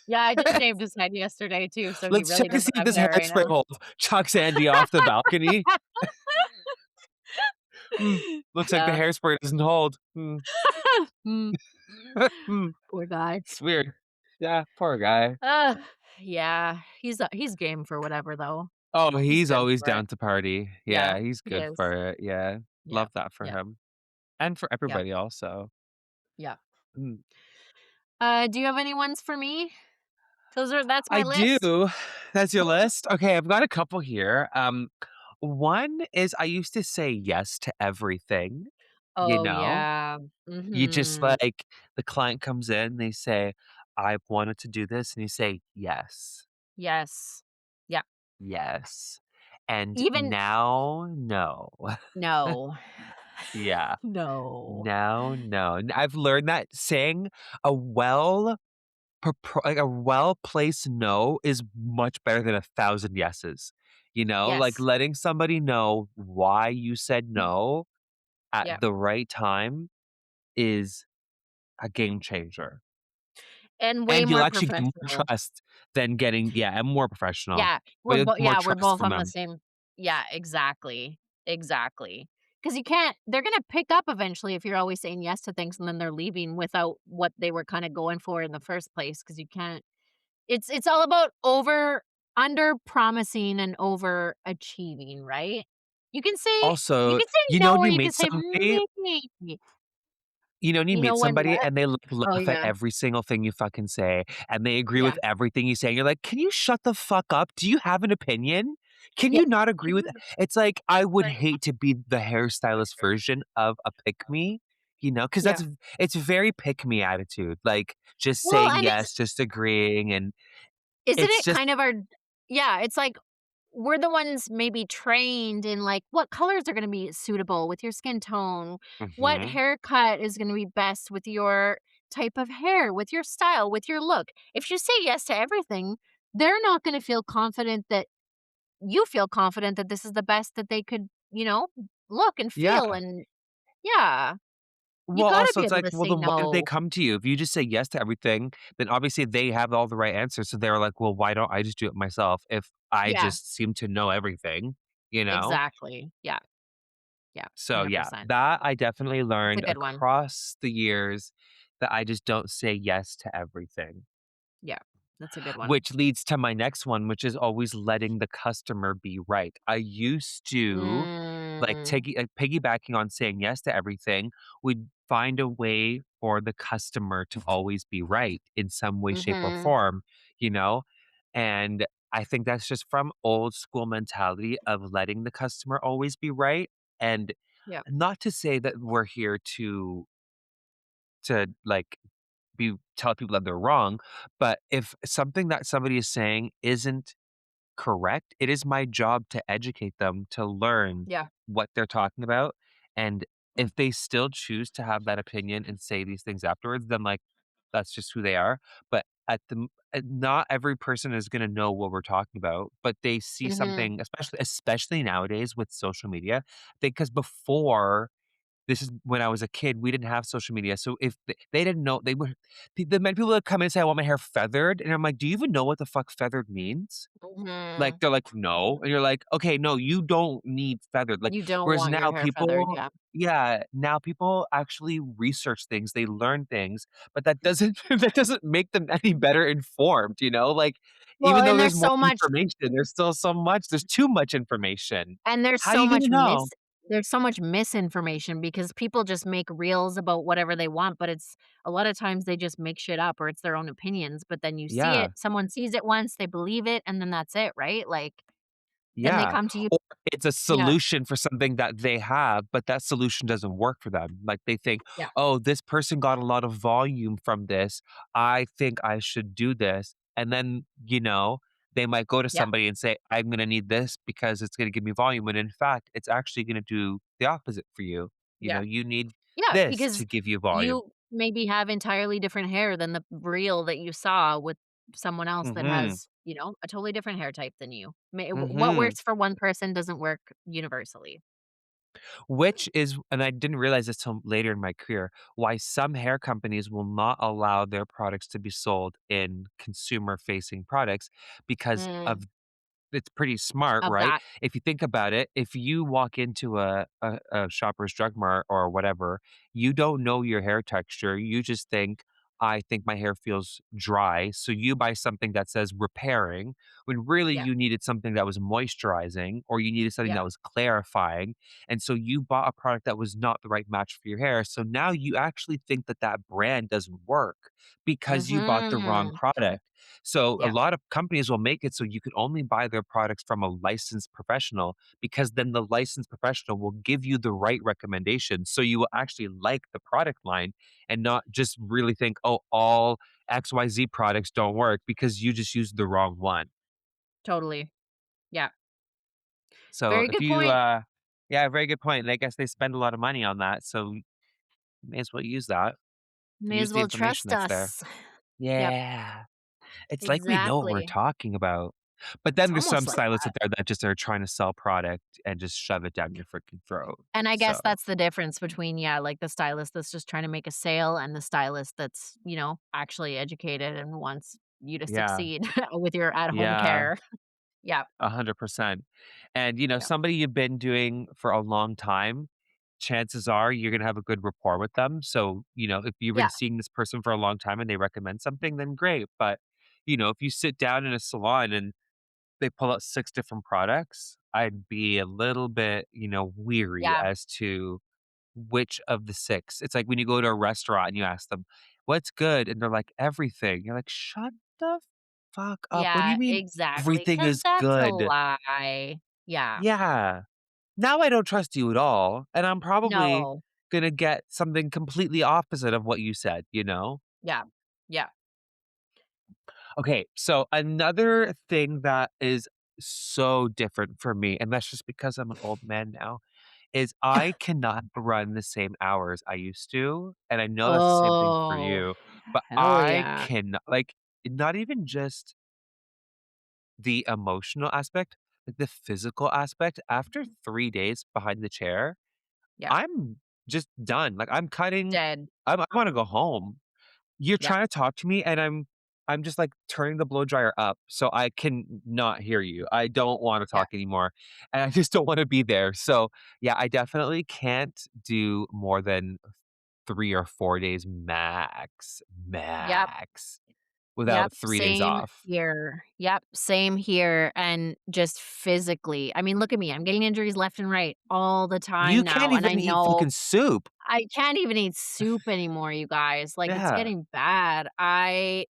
Yeah, I just shaved his head yesterday too, so he Let's really check to doesn't see if have this hair right hairspray now. holds. Chucks Andy off the balcony. "Hmm, looks like the Yeah. hairspray doesn't hold. Mm, Hmm, poor guy. it's weird." Yeah, poor guy. Ugh, yeah, he's game for whatever though. Oh, He's he's good always for it. down to party. Yeah, Yeah, he's he good is. for it, yeah. Yeah, Love that for yeah, him, and for yeah, everybody also. yeah. Mm. Do you have any ones for me? That's I my list. do. That's your list? Okay, I've got a couple here. One is I used to say yes to everything, you Oh, know? yeah. You just, Mhm. like the client comes in, they say, "I wanted to do this," and you say, "Yes, Yes. Yeah. yes." And Even now, no. no. Yeah. No. Now, no. I've learned that saying a like a well-placed no is much better than 1,000 yeses, like, Yes. letting somebody know why you said no at Yeah. the right time is a game changer, And way and you'll more actually get more professional. trust than getting yeah, and more professional, Yeah, but you'll get more we're trust both from on the them. same. Yeah, exactly, exactly. Because you can't they're gonna pick up eventually if you're always saying yes to things and then they're leaving without what they were kinda going for in the first place. Because you can't it's all about under promising and over achieving, right? You Also, can say no when or you you can meet say, somebody "Maybe." when you You know meet when somebody what? and they, like, Oh, laugh at yeah. every single thing you fucking say, and they agree with Yeah. everything you say, and you're like, "Can you shut the fuck up? Do you have an opinion? Can Yeah. you not agree with" it's like, I would hate to be the hairstylist version of a pick me, because Yeah. it's very pick me attitude, like, just Well, saying and it's yes, just agreeing, and isn't it's it just kind of our yeah, it's like we're the ones maybe trained in, like, what colors are gonna be suitable with your skin tone, what Mhm. haircut is gonna be best with your type of hair, with your style, with your look. If you say yes to everything, they're not gonna feel confident that you feel confident that this is the best that they could, look and feel Yeah. and yeah. You Well, gotta also, be it's able like, to well, say then why did they no. come to you? If you just say yes to everything, then obviously they have all the right answers. So they're like, well, why don't I just do it myself if I Yeah, just seem to know everything, you know? exactly. Yeah, yeah, So yeah, 100%. that I definitely That's a learned good one. across the years that I just don't say yes to everything. Yeah, that's a good one. Which leads to my next one, which is always letting the customer be right. I used to, like, Mm, piggybacking on saying yes to everything, would find a way for the customer to always be right in some way, shape, or mhm, form, you know? And I think that's just from old school mentality of letting the customer always be right. And yeah, not to say that we're here to like be tell people that they're wrong, but if something that somebody is saying isn't correct, it is my job to educate them to learn yeah, what they're talking about, and if they still choose to have that opinion and say these things afterwards, then, like, that's just who they are, but not every person is gonna know what we're talking about, but they see mhm, something, especially nowadays with social media, I think because before this is when I was a kid, we didn't have social media, so if they didn't know, they were the many people that come in and say, "I want my hair feathered," and I'm like, "Do you even know what the fuck feathered means?" Like, mhm. they're like, "No," and you're like, "Okay, no, you don't need feathered," like, You don't whereas want your now hair feathered, people yeah. yeah, now people actually research things, they learn things, but that doesn't that doesn't make them any better informed, like, Well, even though and there's more information, there's too much information. there's How are so you much gonna know? there's so much misinformation because people just make reels about whatever they want, but it's a lot of times they just make shit up or it's their own opinions, but then you see it, Yeah. someone sees it once, they believe it, and then that's it, right? Like, then they Yeah, come to you. or it's a Yeah, solution for something that they have, but that solution doesn't work for them. Like, they think, yeah, "Oh, this person got a lot of volume from this. I think I should do this." And then, they might go to yeah, somebody and say, "I'm gonna need this because it's gonna give me volume," when in fact, it's actually gonna do the opposite for you. yeah. You need Yeah, this because to give you volume. you maybe have entirely different hair than the reel that you saw with someone else that Mhm. has a totally different hair type than you. What Mhm. works for one person doesn't work universally. Which is and I didn't realize this till later in my career, why some hair companies will not allow their products to be sold in consumer-facing products because Mm, of it's pretty smart, of right? that. If you think about it, if you walk into a Shoppers Drug Mart or whatever, you don't know your hair texture. You just think, "I think my hair feels dry." So you buy something that says repairing when really Yeah. you needed something that was moisturizing or you needed something Yeah. that was clarifying. And so you bought a product that was not the right match for your hair. So now you actually think that that brand doesn't work because you bought the wrong Mhm. product. So a Yeah, lot of companies will make it so you can only buy their products from a licensed professional because then the licensed professional will give you the right recommendation. So you will actually like the product line and not just really think, oh, all XYZ products don't work because you just used the wrong one. totally. Yeah. So Very if good you, point. yeah, very good point. And I guess they spend a lot of money on that. So you may as well use that. May Use as the well information trust that's there. us. Yep, Yeah. It's like we know what we're exactly. talking about. But It's then there's some almost like stylists out that. there that just are trying to sell product and just shove it down your freaking throat. And I guess So, that's the difference between, yeah, like the stylist that's just trying to make a sale and the stylist that's, actually educated and wants you to yeah. succeed with your at-home Yeah, care. Yeah, 100%. And, you know, yeah, somebody you've been doing for a long time, chances are you're gonna have a good rapport with them. So, you know, if you've been yeah, seeing this person for a long time and they recommend something, then great. But, you know, if you sit down in a salon and they pull out 6 different products, I'd be a little bit, weary yeah, as to which of the 6. It's like when you go to a restaurant and you ask them, "What's good?" And they're like, "Everything." You're like, "Shut the fuck up. What do yeah, you mean exactly. everything Cause is that's a good?" lie. Yeah. Yeah. Now I don't trust you at all, and I'm probably No. gonna get something completely opposite of what you said, you know? Yeah. Yeah. Okay, so another thing that is so different for me, and that's just because I'm an old man now, is I cannot run the same hours I used to, and I know that's the same thing for Oh, you, but hell I yeah. can like, not even just the emotional aspect, like the physical aspect, after 3 days behind the chair, Yeah. I'm just done, like, I'm cutting Dead. I wanna go home. You're Yeah. trying to talk to me, and I'm just, like, turning the blow dryer up so I can not hear you. I don't wanna Yeah. talk anymore, and I just don't wanna be there. So, yeah, I definitely can't do more than 3 or 4 days Yep. max, Yep, without 3 days same off. here. Yep, same here, and just physically. I mean, look at me, I'm getting injuries left and right all the time You can't now, and I even eat know fucking soup. I can't even eat soup anymore, you guys, like, it's Yeah. getting bad. I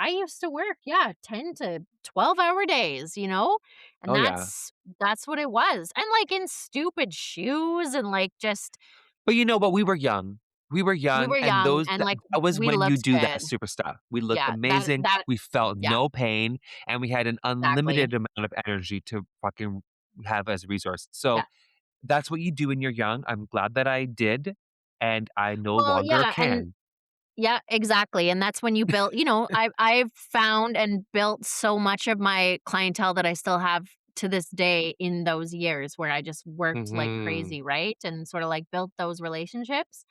used to work, yeah, 10 to 12-hour days, and Oh, yeah. that's what it was, and, like, in stupid shoes and, like, just But you know what? We were young. We were we young, were and young and, like, that was we when you looked do that good. super stuff. We looked Yeah, that amazing, that we felt yeah, no pain, and we had an exactly. unlimited amount of energy to fucking have as a resource. So, Yeah. that's what you do when you're young. I'm glad that I did, and I no Well, longer yeah, and can. yeah, exactly, and that's when you build I've found and built so much of my clientele that I still have to this day in those years where I just worked like Mhm. crazy, right? And sorta, like, built those relationships,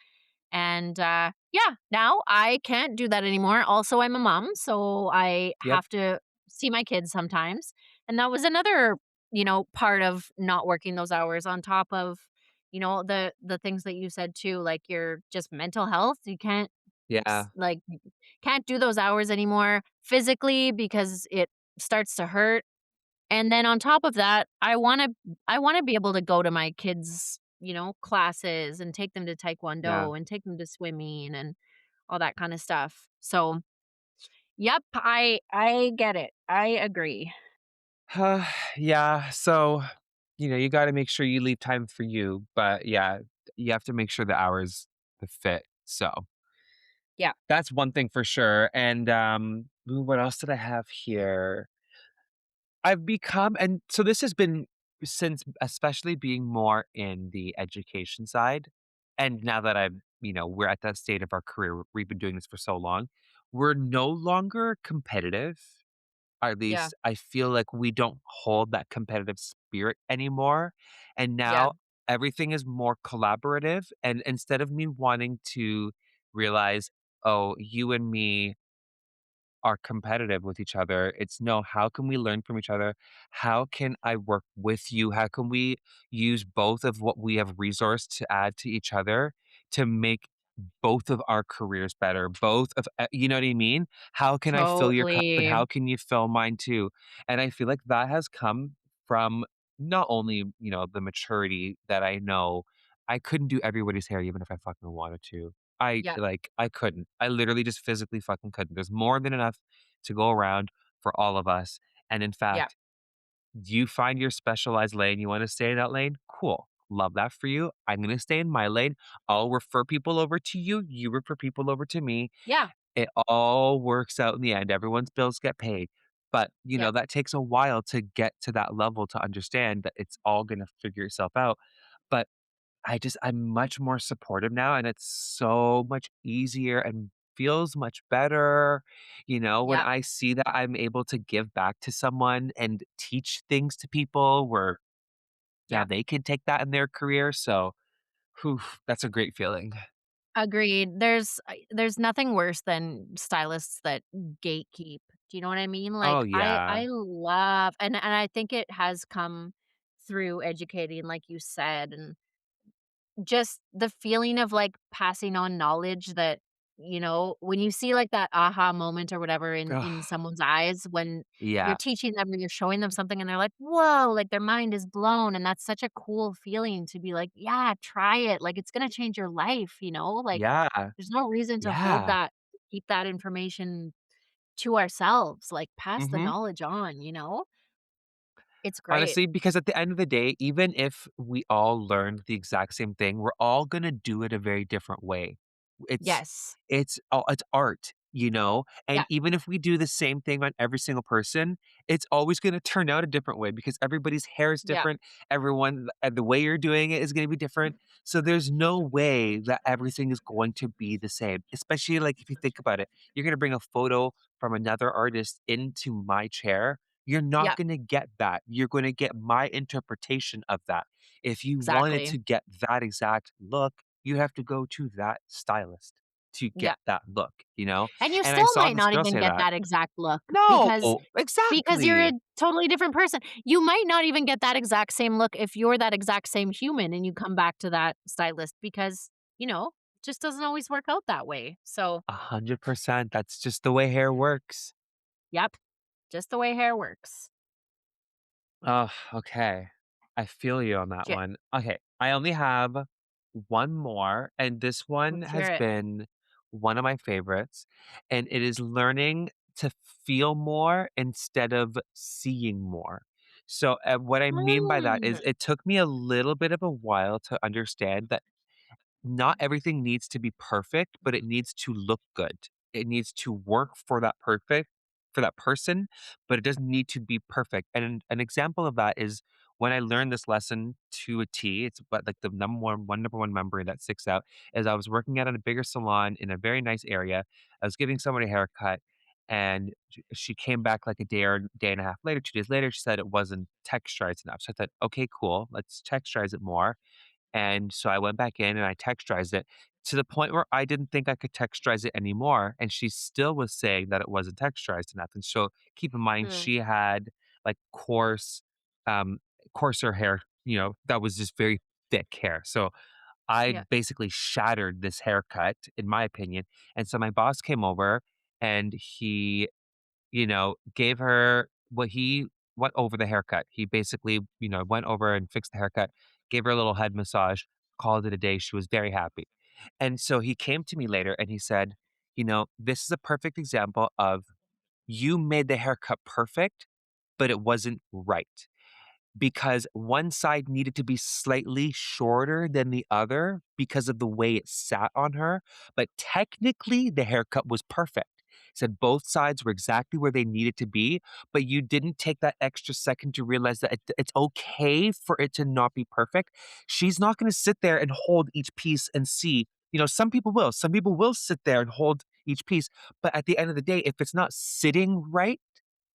and, yeah, now I can't do that anymore. Also, I'm a mom, so I Yep. have to see my kids sometimes, and that was another, part of not working those hours on top of, the things that you said too, like your just mental health. You can't Yeah. like, can't do those hours anymore physically because it starts to hurt, and then on top of that, I wanna be able to go to my kids', classes and take them to Yeah. taekwondo and take them to swimming and all that kinda stuff. So, yep, I get it. I agree. Yeah, so, you gotta make sure you leave time for you, but, yeah, you have to make sure the hours fit, so Yeah, that's one thing for sure, and, ooh, what else did I have here? I've become and so this has been since especially being more in the education side, and now that we're at that state of our career, we've been doing this for so long, we're no longer competitive. At Yeah, least I feel like we don't hold that competitive spirit anymore. And yeah, now everything is more collaborative. And instead of me wanting to realize, oh, you and me are competitive with each other. It's no, how can we learn from each other? How can I work with you? How can we use both of what we have resourced to add to each other to make both of our careers better? Both of, you know what I mean? How can I fill your cup and totally. how can you fill mine too? And I feel like that has come from not only, the maturity that I know I couldn't do everybody's hair even if I fucking wanted to. Yeah, I couldn't. I literally just physically fucking couldn't. There's more than enough to go around for all of us. And in yeah, fact, you find your specialized lane, you wanna stay in that lane, cool. Love that for you. I'm gonna stay in my lane. I'll refer people over to you, you refer people over to me. yeah, It all works out in the end. Everyone's bills get paid. But, yeah, that takes a while to get to that level to understand that it's all gonna figure itself out. But I'm much more supportive now, and it's so much easier and feels much better, when yeah, I see that I'm able to give back to someone and teach things to people where now yeah. they can take that in their career, so, whew, that's a great feeling. Agreed. There's nothing worse than stylists that gatekeep. Do you know what I mean? Oh, Like, I yeah. love and I think it has come through educating, like you said, and just the feeling of, like, passing on knowledge that, when you see, like, that aha moment or whatever in Ugh, someone's eyes when you're yeah. teaching them or you're showing them something and they're like, "Whoa," like, their mind is blown, and that's such a cool feeling to be like, "Yeah, try it," like, it's gonna change your life, like, Yeah. there's no reason to hold Yeah. keep that information to ourselves, like, pass the Mhm. knowledge on, you know? It's great. Honestly, because at the end of the day, even if we all learned the exact same thing, we're all gonna do it a very different way. It's Yes. it's art, Yeah, and even if we do the same thing on every single person, it's always gonna turn out a different way because everybody's hair is yeah, different, everyone and the way you're doing it is gonna be different, so there's no way that everything is going to be the same, especially, like, if you think about it, you're gonna bring a photo from another artist into my chair, you're not yeah, gonna get that, you're gonna get my interpretation of that. If you wanted exactly. to get that exact look, you have to go to that stylist to get Yeah. that look, And you and I still saw might this not girl even say get that. that exact look No, because you're a exactly. totally different person. You might not even get that exact same look if you're that exact same human and you come back to that stylist because, it just doesn't always work out that way. So, 100%, that's just the way hair works. yep, just the way hair works. Oh, okay. I feel you on that J one. Okay, I only have one more, and this one Let's hear has it. been one of my favorites, and it is learning to feel more instead of seeing more. So, what I mean by that Mm. is it took me a little bit of a while to understand that not everything needs to be perfect, but it needs to look good. It needs to work for that person, but it doesn't need to be perfect. And an example of that is when I learned this lesson to a T, it's but like the number one memory that sticks out is I was working at a bigger salon in a very nice area. I was giving someone a haircut and she came back like a day and a half later, 2 days later, she said it wasn't texturized enough. So I thought, okay, cool, let's texturize it more. And so I went back in and I texturized it to the point where I didn't think I could texturize it anymore. And she still was saying that it wasn't texturized enough. And so keep in mind, Mm. she had like um, coarser hair, that was just very thick hair. So I Yeah. basically shattered this haircut, in my opinion. And so my boss came over and he gave her what he went over the haircut. He basically, went over and fixed the haircut, gave her a little head massage, called it a day. She was very happy. And so he came to me later and he said, this is a perfect example of you made the haircut perfect, but it wasn't right because one side needed to be slightly shorter than the other because of the way it sat on her, but technically the haircut was perfect. He said both sides were exactly where they needed to be, but you didn't take that extra second to realize that it's okay for it to not be perfect. She's not going to sit there and hold each piece and see. Some people will. Some people will sit there and hold each piece, but at the end of the day, if it's not sitting right,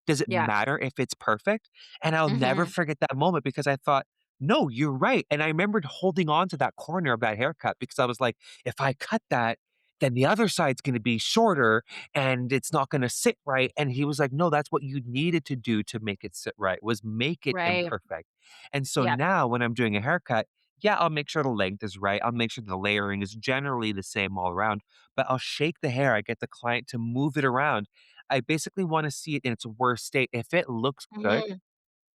Does it Yeah. matter if it's perfect? And I'll never Mhm. forget that moment because I thought, no, you're right. And I remembered holding on to that corner of that haircut because I was like, if I cut that, then the other side's going to be shorter and it's not going to sit right. And he was like, no, that's what you needed to do to make it sit right, was make it Right. imperfect. And so Yeah. now when I'm doing a haircut, yeah, I'll make sure the length is right. I'll make sure the layering is generally the same all around, but I'll shake the hair. I get the client to move it around. I basically want to see it in its worst state. If it looks good, Mhm.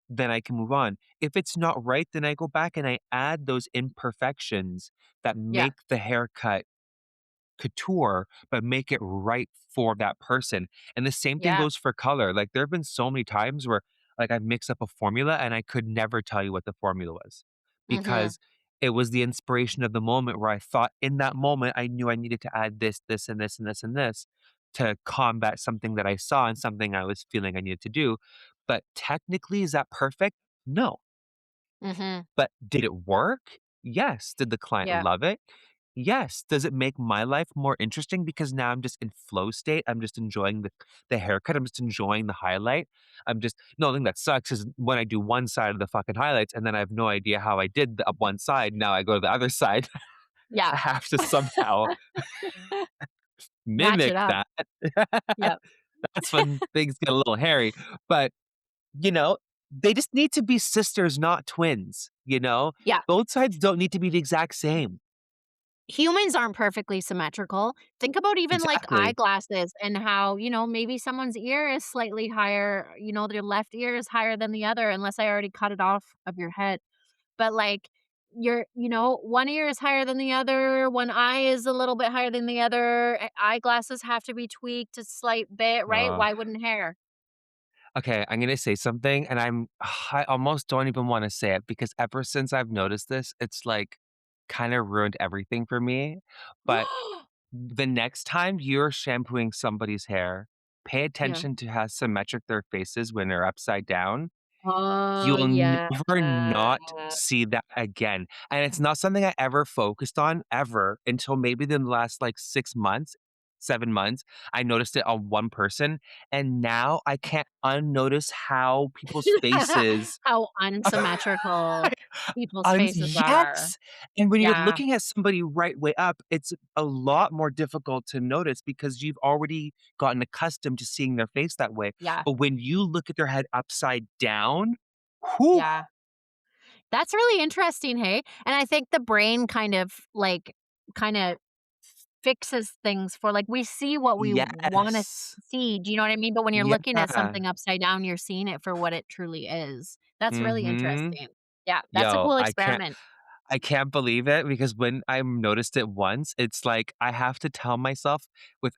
then I can move on. If it's not right, then I go back and I add those imperfections that Yeah. make the haircut couture, but make it right for that person. And the same thing Yeah. goes for color. Like there have been so many times where like I mix up a formula and I could never tell you what the formula was Mhm. because it was the inspiration of the moment where I thought in that moment I knew I needed to add this, this, and this, and this, and this to combat something that I saw and something I was feeling I needed to do. But technically, is that perfect? No. Mhm. But did it work? Yes. Did the client Yeah. love it? Yes. Does it make my life more interesting because now I'm just in flow state? I'm just enjoying the haircut. I'm just enjoying the highlight. I'm just the only thing that sucks is when I do one side of the fucking highlights and then I have no idea how I did the up one side. Now I go to the other side. Yeah. I have to somehow Match it mimic up. that. Yep. That's when things get a little hairy. But you know, they just need to be sisters, not twins, you know? Yeah. Both sides don't need to be the exact same. Humans aren't perfectly symmetrical. Think about even like Exactly. eyeglasses and how, maybe someone's ear is slightly higher, their left ear is higher than the other, unless I already cut it off of your head. But like one ear is higher than the other, one eye is a little bit higher than the other. Eyeglasses have to be tweaked a slight bit, right? Uh, Why wouldn't hair? okay, I'm gonna say something, and I almost don't even wanna say it because ever since I've noticed this, it's, like, kinda ruined everything for me, but the next time you're shampooing somebody's hair, pay Yeah. attention to how symmetric their face is when they're upside down. Oh, You'll yeah. never not see that again, and it's not something I ever focused on ever until maybe the last, like, 6 months, 7 months. I noticed it on one person, and now I can't unnotice how people's faces How unsymmetrical people's faces are. Yes! And when you're Yeah, looking at somebody right way up, it's a lot more difficult to notice because you've already gotten accustomed to seeing their face that way. yeah, But when you look at their head upside down, whew, yeah. That's really interesting, hey? And I think the brain kinda fixes things for we see what we wanna yes. see, do you know what I mean? But when you're looking at Yeah. something upside down, you're seeing it for what it truly is. That's really Mhm. interesting. Yeah, that's a Yo, cool I can't experiment. I can't believe it because when I noticed it once, it's like I have to tell myself with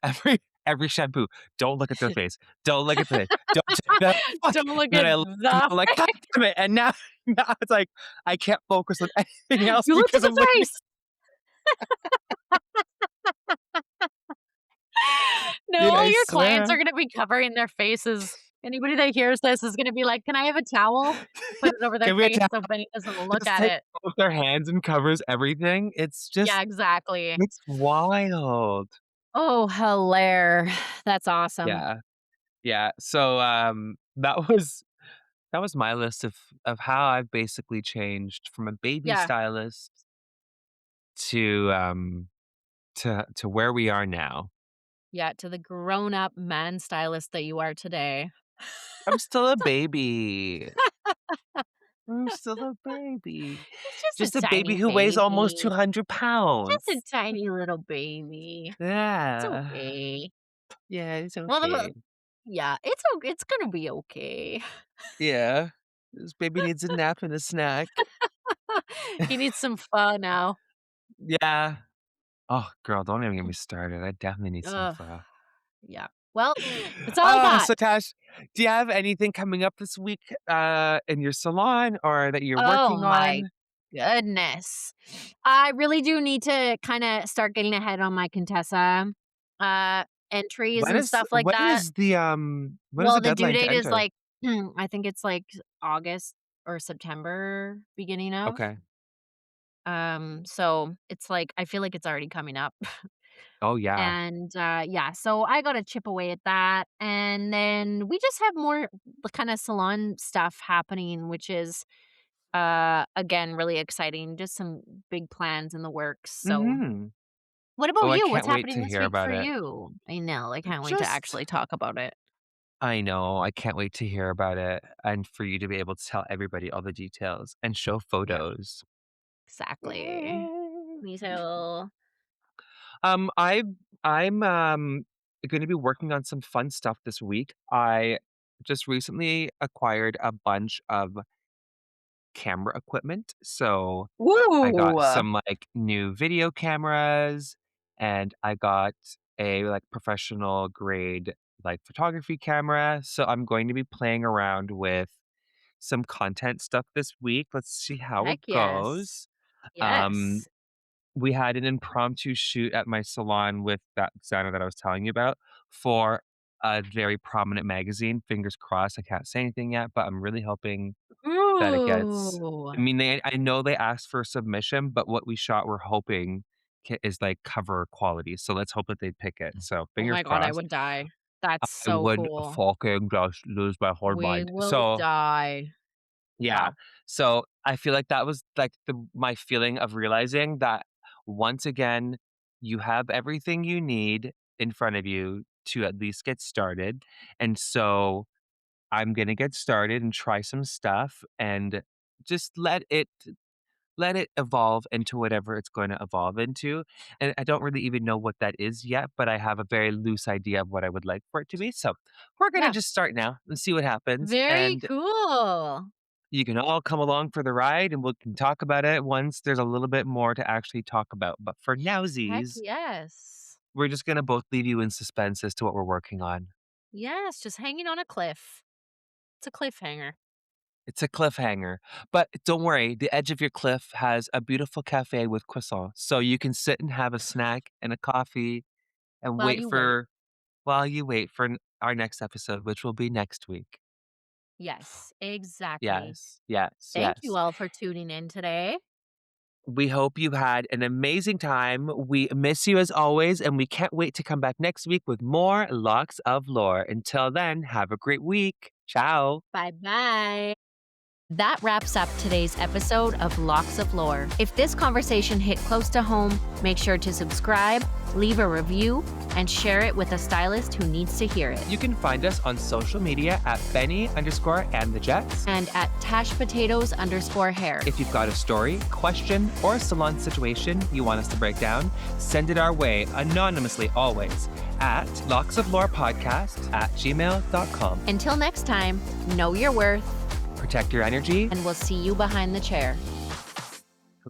every shampoo, "Don't look at their face. Don't look at the face. Don't do that." Fuck. Don't look And then at I look and the I'm like, "God damn it." And now now it's like I can't focus on anything else You looked at because the I'm looking at face! No, dude, all I your clients swear. are gonna be covering their faces. Anybody that hears this is gonna be like, "Can I have a towel?" Put it over their Can we face tell so Benny doesn't look just at take it. both their hands and covers everything? It's Yeah, just exactly. it's wild. Oh, hilaire. That's awesome. Yeah. Yeah. So, that was my list of how I've basically changed from a baby Yeah, stylist to, to where we are now. yeah, to the grown-up man stylist that you are today. I'm still a baby. I'm still a baby. He's just a Just a baby tiny who weighs almost baby. 200 Just a pounds. tiny little baby. It's Yeah. okay. Yeah, it's Well, okay. yeah, it's gonna be okay. Yeah. This baby needs a nap and a snack. He needs some pho now. Yeah. Oh, girl, don't even get me started. I definitely need some Ugh, pho. yeah. Well, that's all I got. So Tash, do you have anything coming up this week, in your salon or that you're Oh working my on? goodness. I really do need to kinda start getting ahead on my Contessa, uh, entries and stuff like that. When is the Well, the due deadline to date is enter? I think it's August or September beginning of. Okay. So it's I feel like it's already coming up. Oh, yeah. And, yeah, so I gotta chip away at that, and then we just have more kinda salon stuff happening, which is, again, really exciting, just some big plans in the works, so Mhm. what about Oh, I you? What's can't wait happening to this hear week about for it. you? I know, I can't wait to Just actually talk about it. I know, I can't wait to hear about it and for you to be able to tell everybody all the details and show Yeah, photos. exactly. Me too. Um, I I'm gonna be working on some fun stuff this week. I just recently acquired a bunch of camera equipment. So I got Woo! some like new video cameras and I got a like professional grade like photography camera. So I'm going to be playing around with some content stuff this week. Let's see how it Heck yes. goes. Um, Yes. we had an impromptu shoot at my salon with that designer that I was telling you about for a very prominent magazine. Fingers crossed. I can't say anything yet, but I'm really hoping that it gets Ooh. I mean, I know they asked for a submission, but what we shot, we're hoping is, like, cover quality, so let's hope that they pick it, so Oh fingers my god, I crossed. would die. That's I so would cool. fucking just lose my whole We mind. will So, die. yeah. Wow. So, I feel like that was, like, my feeling of realizing that once again, you have everything you need in front of you to at least get started, and so I'm gonna get started and try some stuff and just let it evolve into whatever it's going to evolve into. And I don't really even know what that is yet, but I have a very loose idea of what I would like for it to be. So we're going to Yeah. just start now and see what happens. Very And cool. you can all come along for the ride and we can talk about it once there's a little bit more to actually talk about. But for Heck nowsies, yes. we're just going to both leave you in suspense as to what we're working on. Yes, just hanging on a cliff. It's a cliffhanger. It's a cliffhanger, but don't worry, the edge of your cliff has a beautiful cafe with croissants. So you can sit and have a snack and a coffee and While wait you wait. for while you wait for our next episode, which will be next week. Yes, exactly. Yes, yes, Thank you yes. all for tuning in today. We hope you had an amazing time. We miss you as always, and we can't wait to come back next week with more Locks of Lore. Until then, have a great week. Ciao. Bye-bye. That wraps up today's episode of Locks of Lore. If this conversation hit close to home, make sure to subscribe, leave a review, and share it with a stylist who needs to hear it. You can find us on social media at Benny_and the Jets. And at tashpotatoes_hair. If you've got a story, question, or a salon situation you want us to break down, send it our way, anonymously always, at locksoflorepodcast@gmail.com. Until next time, know your worth, Protect your energy. and we'll see you behind the chair.